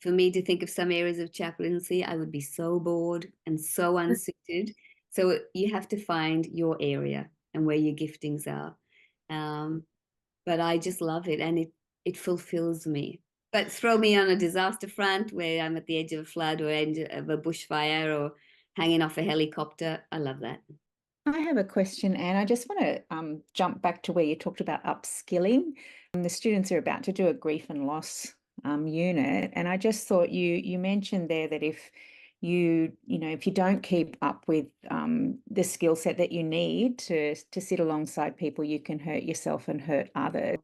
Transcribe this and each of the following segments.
for me to think of some areas of chaplaincy, I would be so bored and so unsuited. So you have to find your area and where your giftings are. Um, but I just love it, and it fulfills me. But throw me on a disaster front where I'm at the edge of a flood or edge of a bushfire or hanging off a helicopter. I love that. I have a question, Anne. I just want to jump back to where you talked about upskilling. The students are about to do a grief and loss unit, and I just thought you mentioned there that if if you don't keep up with the skill set that you need to sit alongside people, you can hurt yourself and hurt others.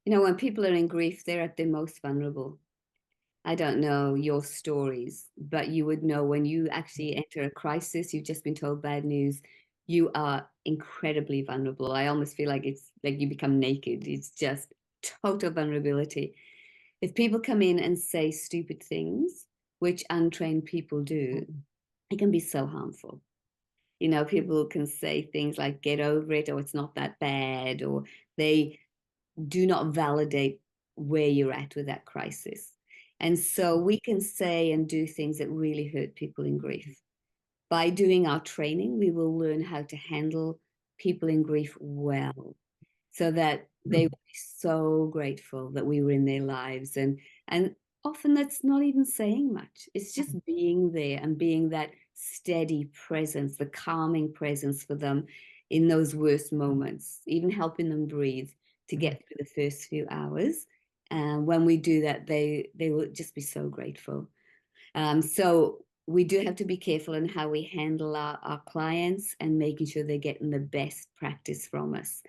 When people are in grief, they're at their most vulnerable. I don't know your stories, but you would know when you actually enter a crisis, you've just been told bad news, you are incredibly vulnerable. I almost feel like it's like you become naked. It's just total vulnerability. If people come in and say stupid things, which untrained people do, it can be so harmful. People can say things like, get over it, or it's not that bad, or they do not validate where you're at with that crisis. And so we can say and do things that really hurt people in grief. By doing our training, we will learn how to handle people in grief well, so that they will be so grateful that we were in their lives. And often that's not even saying much. It's just being there and being that steady presence, the calming presence for them in those worst moments, even helping them breathe to get through the first few hours. And when we do that, they will just be so grateful. So we do have to be careful in how we handle our clients and making sure they're getting the best practice from us.